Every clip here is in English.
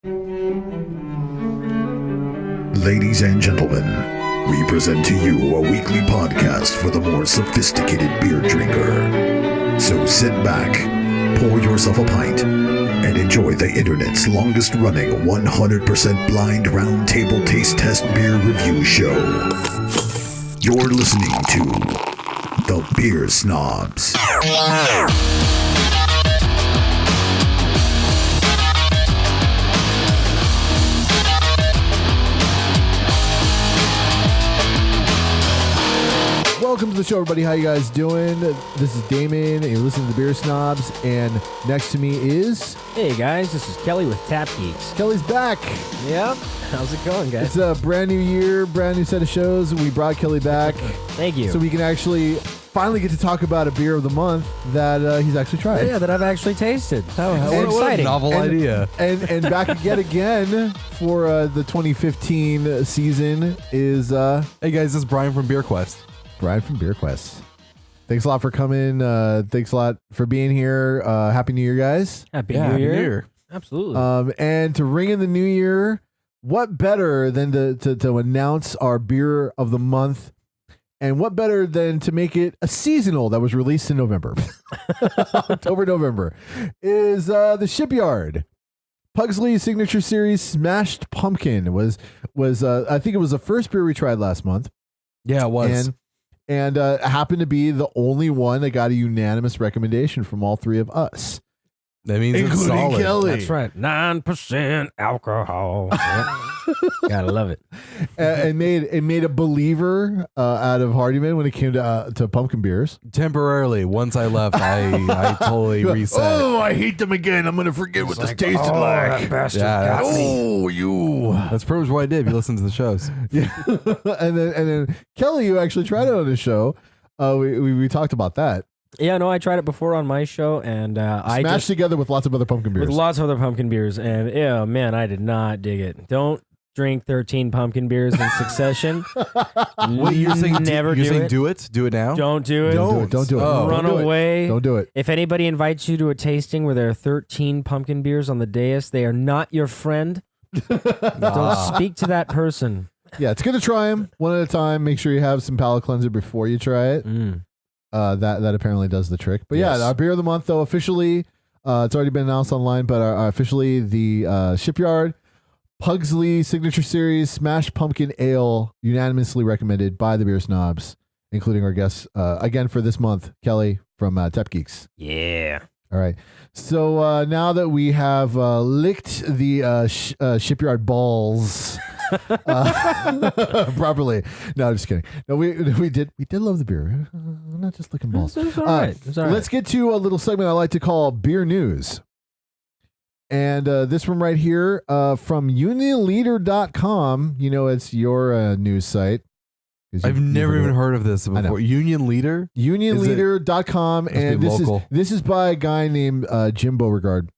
Ladies and gentlemen, we present to you a weekly podcast for the more sophisticated beer drinker. So sit back, pour yourself a pint, and enjoy the internet's longest running 100% blind roundtable taste test beer review show. You're listening to The Beer Snobs. Welcome to the show, everybody. How you guys doing? This is Daemon, and you're listening to The Beer Snobs, and next to me is... Hey guys, this is Kelly with Tap Geeks. Kelly's back. Yep. How's it going, guys? It's a brand new year, brand new set of shows. We brought Kelly back. Thank you. So we can actually finally get to talk about a beer of the month that he's actually tried. Yeah, that I've actually tasted. How And- exciting. Novel idea. And back yet again for the 2015 season is Hey guys, this is Brian from Beer Quest. Brian from Beer Quest. Thanks a lot for coming. Thanks a lot for being here. Happy New Year, guys. Happy New Year. Absolutely. And to ring in the new year, what better than to announce our beer of the month? And what better than to make it a seasonal that was released in November? October, November. Is the Shipyard. Pugsley Signature Series Smashed Pumpkin was I think it was the first beer we tried last month. Yeah, it was. And happened to be the only one that got a unanimous recommendation from all three of us. That means it's Including solid. Kelly. That's right. 9% alcohol. Yep. Gotta love it. It made a believer out of Hardyman when it came to pumpkin beers. Temporarily, once I left, I totally reset. Oh, I hate them again. I'm gonna forget what this tasted like. That bastard Yeah, got me. Oh, you. That's pretty much what I did if you listen to the shows. Yeah. and then Kelly, you actually tried it on his show. We talked about that. Yeah, no, I tried it before on my show, and I Smashed just together with lots of other pumpkin beers. with lots of other pumpkin beers, and yeah, man, I did not dig it. Don't drink 13 pumpkin beers in succession. What you're saying? Never you're do saying it. do it? Do it now? Don't do it. Don't do it. Oh. Run Don't do it. away. Don't do it. If anybody invites you to a tasting where there are 13 pumpkin beers on the dais, they are not your friend. Don't speak to that person. Yeah, it's good to try them one at a time. Make sure you have some palate cleanser before you try it. That apparently does the trick. But Yes. yeah, our beer of the month, though, officially, it's already been announced online, but officially the Shipyard Pugsley Signature Series Smashed Pumpkin Ale, unanimously recommended by the Beer Snobs, including our guests, again for this month, Kelly from Tap Geeks. Yeah. All right. So now that we have licked the Shipyard balls properly, no, just kidding. No, we did love the beer. I'm not just licking balls. It's all right. It's all right. Let's get to a little segment I like to call Beer News. And this one right here from UnionLeader.com. You know, it's your news site. I've never even heard of this know. before. Union Leader? UnionLeader.com. And this is by a guy named Jim Beauregard.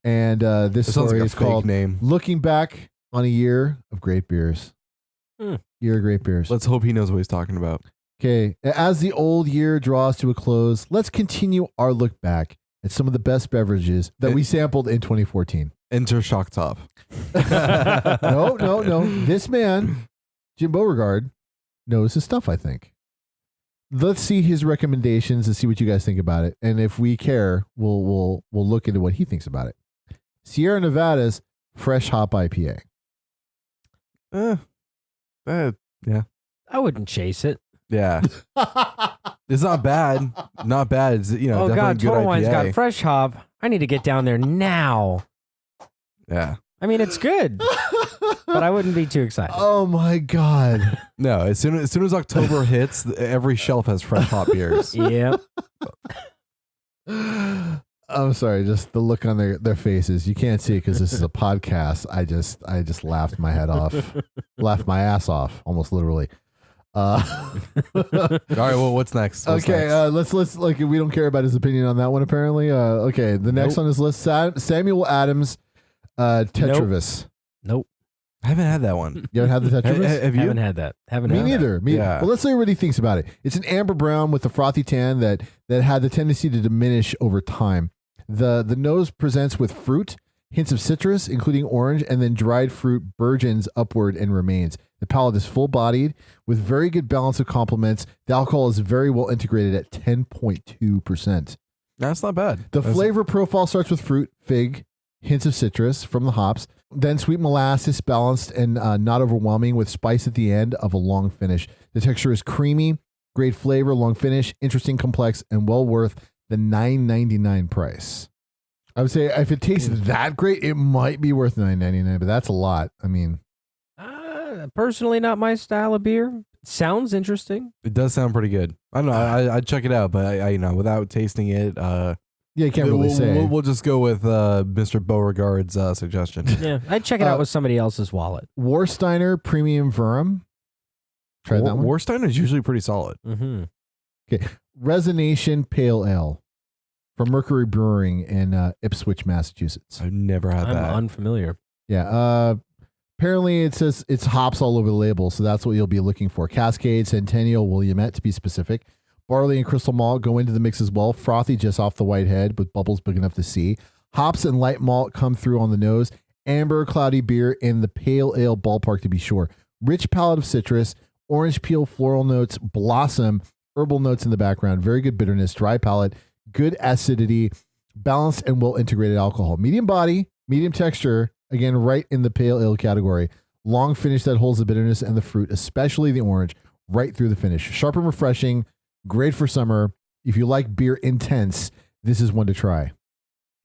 And this It sounds story like a is fake called name. Looking Back on a Year of Great Beers. Year of Great Beers. Let's hope he knows what he's talking about. Okay. As the old year draws to a close, let's continue our look back at some of the best beverages that we sampled in 2014. Enter Shock Top. No. This man, Jim Beauregard, knows his stuff, I think. Let's see his recommendations and see what you guys think about it. And if we care, we'll look into what he thinks about it. Sierra Nevada's Fresh Hop IPA. Yeah. I wouldn't chase it. Yeah. It's not bad. Not bad. It's, Oh, definitely God. good Total IPA. Wine's got fresh hop. I need to get down there now. Yeah. I mean, it's good, but I wouldn't be too excited. Oh, my God. No, as soon as October hits, every shelf has fresh hop beers. Yep. I'm sorry, just the look on their faces. You can't see it because this is a podcast. I just laughed my head off, laughed my ass off, almost literally. All right, well, what's next? Let's like we don't care about his opinion on that one. Apparently, okay. The next on his list, Samuel Adams, Tetravis. Nope. I haven't had that one. You haven't had the Tetravis? Have you? Haven't had that. Haven't Me had neither. That. Yeah. Well, let's see what he thinks about it. It's an amber brown with a frothy tan that had the tendency to diminish over time. The nose presents with fruit hints of citrus, including orange, and then dried fruit burgeons upward and remains. The palate is full-bodied with very good balance of complements. The alcohol is very well integrated at 10.2%. That's not bad. The flavor profile starts with fruit, fig, hints of citrus from the hops, then sweet molasses, balanced and not overwhelming, with spice at the end of a long finish. The texture is creamy, great flavor, long finish, interesting, complex, and well worth the $9.99 price. I would say if it tastes that great, it might be worth $9.99, but that's a lot. I mean, personally, not my style of beer. Sounds interesting. It does sound pretty good. I don't know. I'd check it out, but I without tasting it, yeah, you can't really say. We'll just go with Mr. Beauregard's suggestion. Yeah, I'd check it out with somebody else's wallet. Warsteiner Premium Verum. Tried that one. Warsteiner is usually pretty solid. Mm-hmm. Okay, Resonation Pale Ale from Mercury Brewing in Ipswich, Massachusetts. I've never had that. I'm unfamiliar. Yeah. Apparently, it says it's hops all over the label, so that's what you'll be looking for. Cascade, Centennial, Williamette, to be specific. Barley and crystal malt go into the mix as well. Frothy just off the white head with bubbles big enough to see. Hops and light malt come through on the nose. Amber, cloudy beer in the pale ale ballpark, to be sure. Rich palate of citrus, orange peel, floral notes, blossom, herbal notes in the background. Very good bitterness, dry palate, good acidity, balanced and well integrated alcohol. Medium body, medium texture. Again, right in the pale ale category. Long finish that holds the bitterness and the fruit, especially the orange, right through the finish. Sharp and refreshing, great for summer. If you like beer intense, this is one to try.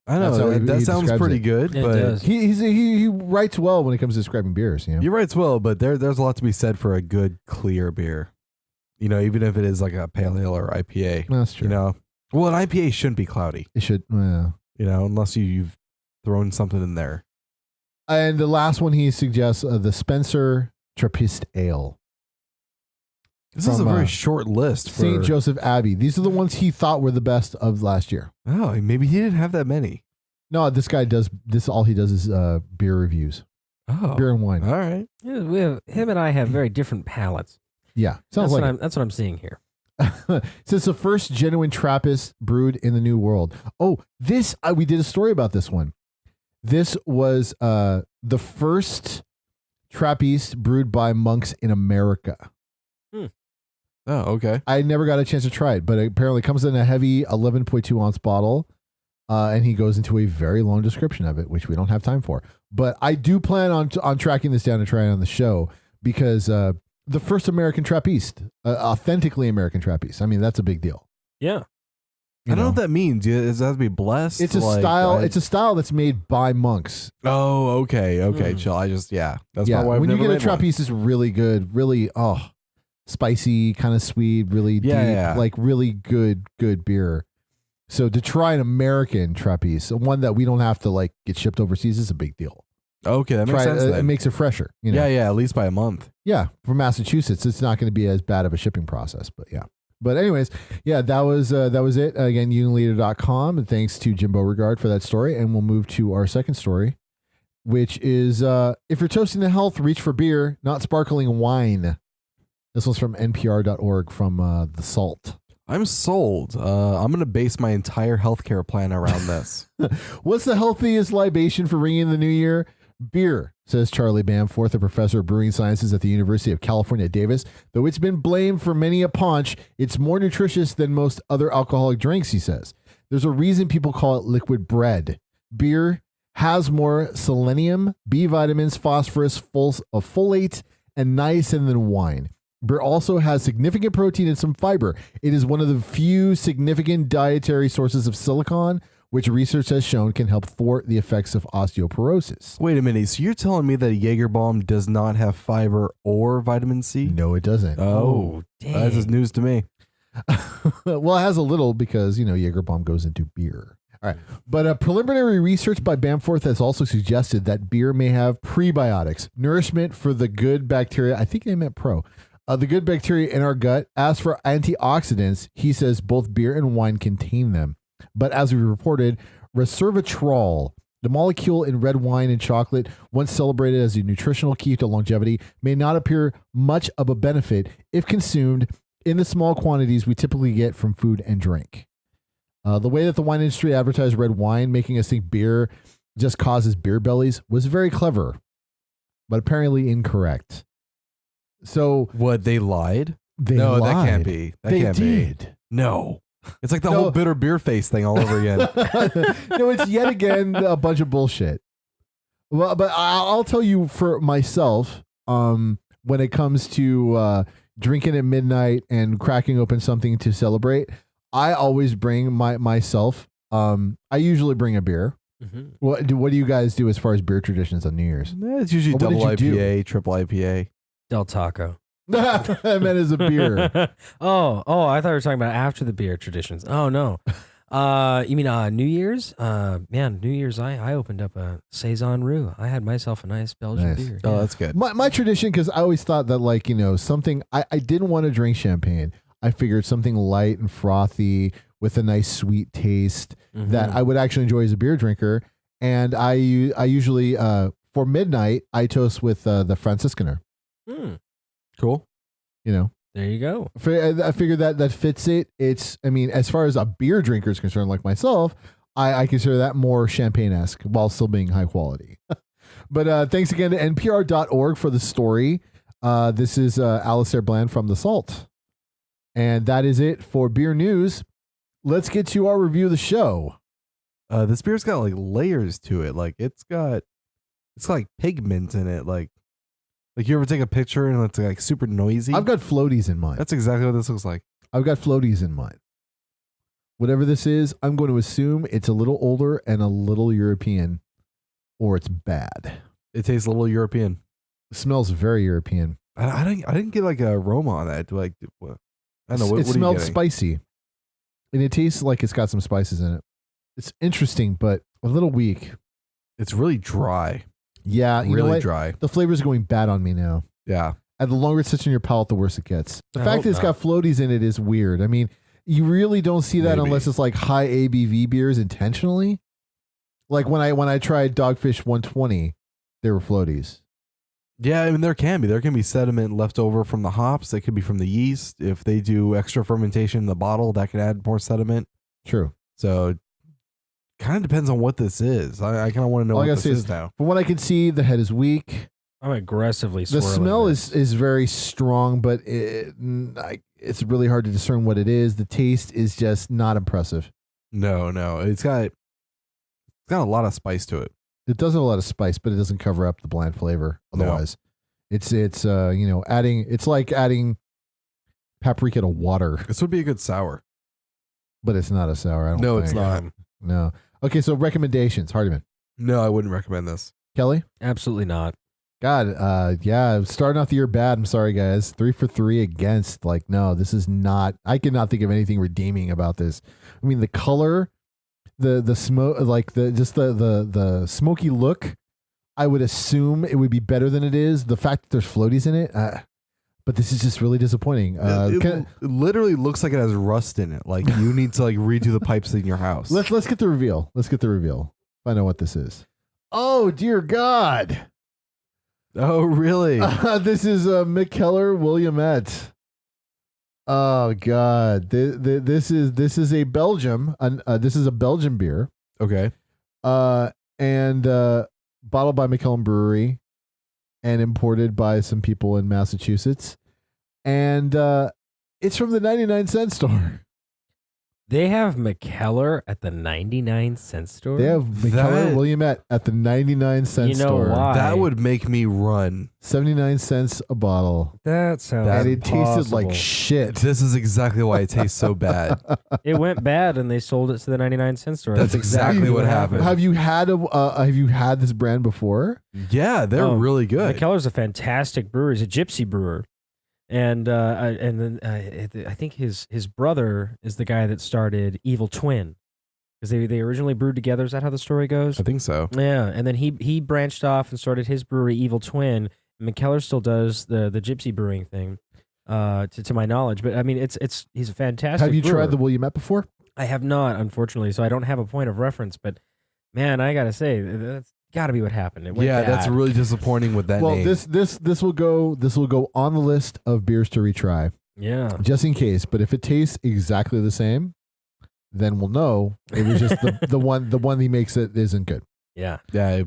I know, that sounds pretty good. It But does. He writes well when it comes to describing beers. You know? he writes well, but there's a lot to be said for a good, clear beer. You know, even if it is like a pale ale or IPA. That's true. You know, well, an IPA shouldn't be cloudy. It should. You know, unless you've thrown something in there. And the last one he suggests, the Spencer Trappist Ale. This is a From, very short list. For, St. Joseph Abbey. These are the ones he thought were the best of last year. Oh, maybe he didn't have that many. No, this guy does this. All he does is beer reviews, Oh, beer and wine. all right. Yeah, him and I have very different palates. Yeah, sounds like That's what I'm seeing here. Since the first genuine Trappist brewed in the New World. Oh, this we did a story about this one. This was the first Trappist brewed by monks in America. Oh, okay. I never got a chance to try it, but it apparently comes in a heavy 11.2 ounce bottle, and he goes into a very long description of it, which we don't have time for. But I do plan on tracking this down and trying it on the show because the first American Trappist, authentically American Trappist. I mean, that's a big deal. Yeah. I don't know what that means. Does that have to be blessed? It's a style. It's a style that's made by monks. Oh, okay. Chill. That's Yeah, probably why I've when you never get a made one. Trappist, is really good, really spicy, kind of sweet, really deep, like really good beer. So to try an American Trappist, one that we don't have to like get shipped overseas, is a big deal. Okay, that makes sense. It Then. makes it fresher. You know? Yeah, at least by a month. Yeah, from Massachusetts, it's not going to be as bad of a shipping process, but yeah. But anyways, yeah, that was it. Again, uniliter.com, and thanks to Jim Beauregard for that story. And we'll move to our second story, which is if you're toasting to health, reach for beer, not sparkling wine. This was from NPR.org from The Salt. I'm sold. I'm going to base my entire healthcare plan around this. What's the healthiest libation for ringing in the new year? Beer, says Charlie Bamforth, a professor of brewing sciences at the University of California, Davis. Though it's been blamed for many a paunch, it's more nutritious than most other alcoholic drinks, he says. There's a reason people call it liquid bread. Beer has more selenium, B vitamins, phosphorus, folate, and niacin than wine. Beer also has significant protein and some fiber. It is one of the few significant dietary sources of silicon, which research has shown can help thwart the effects of osteoporosis. Wait a minute. So you're telling me that a Jägerbomb does not have fiber or vitamin C? No, it doesn't. Oh, dang. That's news to me. Well, it has a little because, Jägerbomb goes into beer. All right. But preliminary research by Bamforth has also suggested that beer may have prebiotics, nourishment for the good bacteria. I think they meant pro. The good bacteria in our gut. As for antioxidants, he says both beer and wine contain them. But as we reported, resveratrol, the molecule in red wine and chocolate, once celebrated as a nutritional key to longevity, may not appear much of a benefit if consumed in the small quantities we typically get from food and drink. The way that the wine industry advertised red wine, making us think beer just causes beer bellies was very clever, but apparently incorrect. So What, they lied? they No, that lied. can't be. That They can't did. be. No. It's like the No. whole bitter beer face thing all over again. No, it's yet again a bunch of bullshit. Well, but I'll tell you for myself, when it comes to drinking at midnight and cracking open something to celebrate, I always bring myself. I usually bring a beer. Mhm. What do you guys do as far as beer traditions on New Year's? It's usually What did double you do? IPA, triple IPA. Del Taco. I meant as a beer. oh, I thought you were talking about after the beer traditions. Oh no. You mean New Year's? Man, New Year's I opened up a Saison Roux. I had myself a nice Belgian Nice. beer. Oh, Yeah. that's good. My tradition, because I always thought that, like, something, I didn't want to drink champagne. I figured something light and frothy with a nice sweet taste Mhm. that I would actually enjoy as a beer drinker. And I usually, for midnight, I toast with the Franziskaner. Hmm. Cool. There There you go. I figured that fits it. It's, I mean, as far as a beer drinker is concerned, like myself, I consider that more champagne-esque while still being high quality. But thanks again to npr.org for the story. This is Alistair Bland from The Salt. And that is it for beer news. Let's get to our review of the show. This beer's got like layers to it. Like it's got like pigment in it. Like you ever take a picture and it's like super noisy? I've got floaties in mine. That's exactly what this looks like. I've got floaties in mine. Whatever this is, I'm going to assume it's a little older and a little European, or it's bad. It tastes a little European. It smells very European. I didn't get like a aroma on that. Like what? I don't know. What, It what smelled are you getting? spicy, and it tastes like it's got some spices in it. It's interesting, but a little weak. It's really dry. Yeah, you know Really what? dry. The flavor's going bad on me now. Yeah. And the longer it sits in your palate, the worse it gets. The I fact hope that it's got floaties in it is weird. I mean, you really don't see that Maybe. unless it's like high ABV beers intentionally. Like when I tried Dogfish 120, there were floaties. Yeah, I mean there can be sediment left over from the hops. It could be from the yeast. If they do extra fermentation in the bottle, that could add more sediment. True. So kind of depends on what this is. I kind of want to know All I what gotta this say is is, now. From what I can see, the head is weak. I'm aggressively The swirling smell this. is very strong, but it's really hard to discern what it is. The taste is just not impressive. No, it's got a lot of spice to it. It does have a lot of spice, but it doesn't cover up the bland flavor. No. Otherwise, it's adding. It's like adding paprika to water, This would be a good sour. but it's not a sour. I don't No, think. it's not. No. Okay, so recommendations, Hardiman, No, I wouldn't recommend this. Kelly. Absolutely not. God, yeah, starting off the year bad. I'm sorry, guys. 3 for 3 against. Like, no, this is not. I cannot think of anything redeeming about this. I mean, the color, the smoke, like the smoky look. I would assume it would be better than it is. The fact that there's floaties in it, but this is just really disappointing. It literally looks like it has rust in it. Like you need to like redo the pipes in your house. let's get the reveal. Let's get the reveal. Find out what this is. Oh dear God. Oh, really? This is Mikkeller Williamette. Oh God, this is a Belgium. This is a Belgian beer. Okay. And bottled by Mikkeller Brewery, and imported by some people in Massachusetts, and it's from the 99-cent store. They have Mikkeller at the 99-cent store. They have Mikkeller That- Williamette at the 99-cent You know store. why? That would make me run. 79 cents a bottle, That sounds and it tasted like impossible. shit. This is exactly why it tastes so bad. It went bad and they sold it to the 99-cent store. That's exactly what happened. Have you had this brand before? Yeah, they're Oh, really good. Mikkeller's a fantastic brewer. He's a gypsy brewer. And then I think his brother is the guy that started Evil Twin, because they originally brewed together. Is that how the story goes? I think so. Yeah, and then he branched off and started his brewery, Evil Twin. Mikkeller still does the gypsy brewing thing, to my knowledge. But I mean, he's a fantastic. Have you brewer. tried the Williamette before? I have not, unfortunately, so I don't have a point of reference. But man, I gotta say that's got to be what happened. It went Yeah, that's bad. really disappointing with that Well, name. this will go on the list of beers to retry, Yeah. just in case. But if it tastes exactly the same, then we'll know it was just the one he makes that isn't good. Yeah. Yeah,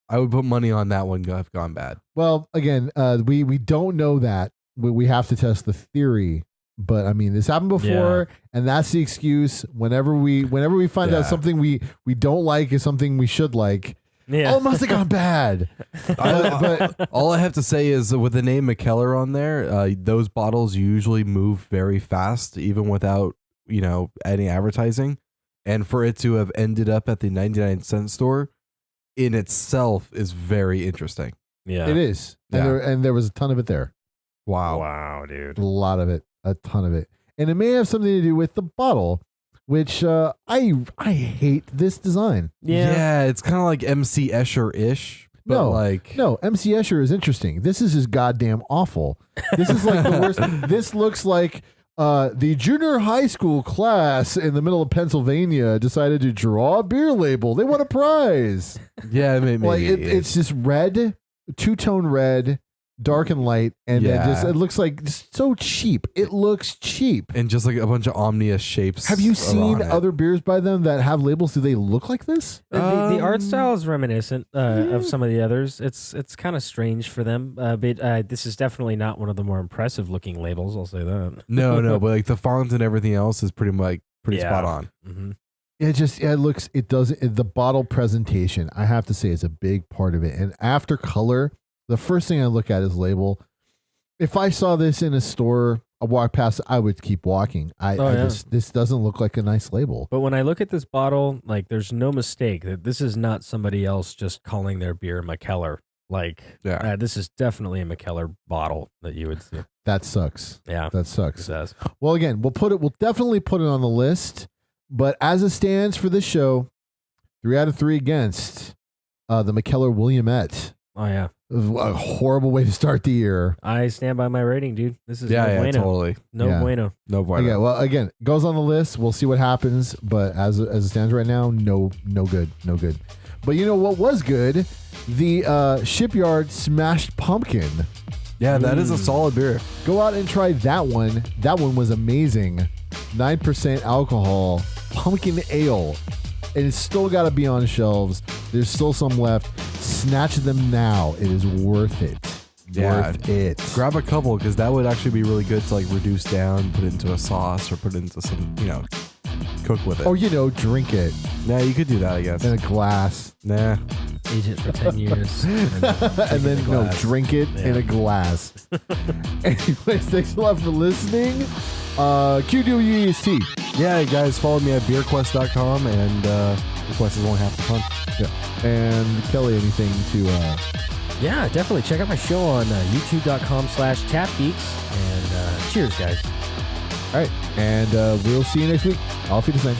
I would put money on that one have gone bad. Well, again, we don't know that. We have to test the theory. But I mean, this happened before, and that's the excuse. Whenever we find out something we don't like is something we should like. Yeah. Oh, it must have gone bad. But all I have to say is with the name Mikkeller on there, those bottles usually move very fast, even without any advertising. And for it to have ended up at the 99-cent store in itself is very interesting. Yeah. It is, and there was a ton of it there. Wow, dude. A lot of it, a ton of it, and it may have something to do with the bottle, which I hate this design. Yeah. It's kind of like MC Escher-ish, but no, MC Escher is interesting. This is just goddamn awful. This is like the worst. This looks like the junior high school class in the middle of Pennsylvania decided to draw a beer label. They won a prize. Yeah, maybe. Like it's just red, two-tone red, dark and light, and it looks like just so cheap. It looks cheap. And just like a bunch of omnious shapes. Have you seen other beers by them that have labels? Do they look like this? The art style is reminiscent of some of the others. It's kind of strange for them, but this is definitely not one of the more impressive looking labels. I'll say that. No, but like the font and everything else is pretty spot on. Mm-hmm. The bottle presentation, I have to say, is a big part of it. And after color, the first thing I look at is label. If I saw this in a store, I walk past, I would keep walking. This doesn't look like a nice label. But when I look at this bottle, like there's no mistake that this is not somebody else just calling their beer Mikkeller. Like, this is definitely a Mikkeller bottle that you would see. That sucks. Yeah, that sucks. It does. Well, again, we'll definitely put it on the list. But as it stands for this show, 3 out of 3 against the Mikkeller Williamette. Oh yeah. It was a horrible way to start the year. I stand by my rating, dude. This is no bueno. Totally. No bueno. No bueno. Okay, well, again, goes on the list. We'll see what happens. But as it stands right now, no good. But you know what was good? The Shipyard Smashed Pumpkin. Yeah, that is a solid beer. Go out and try that one. That one was amazing. 9% alcohol, pumpkin ale. And it's still got to be on shelves. There's still some left. Snatch them now. It is worth it. Worth it. Grab a couple because that would actually be really good to like reduce down, put it into a sauce or put it into some, cook with it. Or, drink it. Yeah, you could do that, I guess. In a glass. Nah. Age it for 10 years. And then drink it in a glass. Anyways, thanks a lot for listening. QWEST. Yeah, guys, follow me at beerquest.com and Request is only half the fun. Yeah. And Kelly, anything to... Yeah, definitely. Check out my show on youtube.com/tapgeeks. And cheers, guys. All right. And we'll see you next week. Auf Wiedersehen.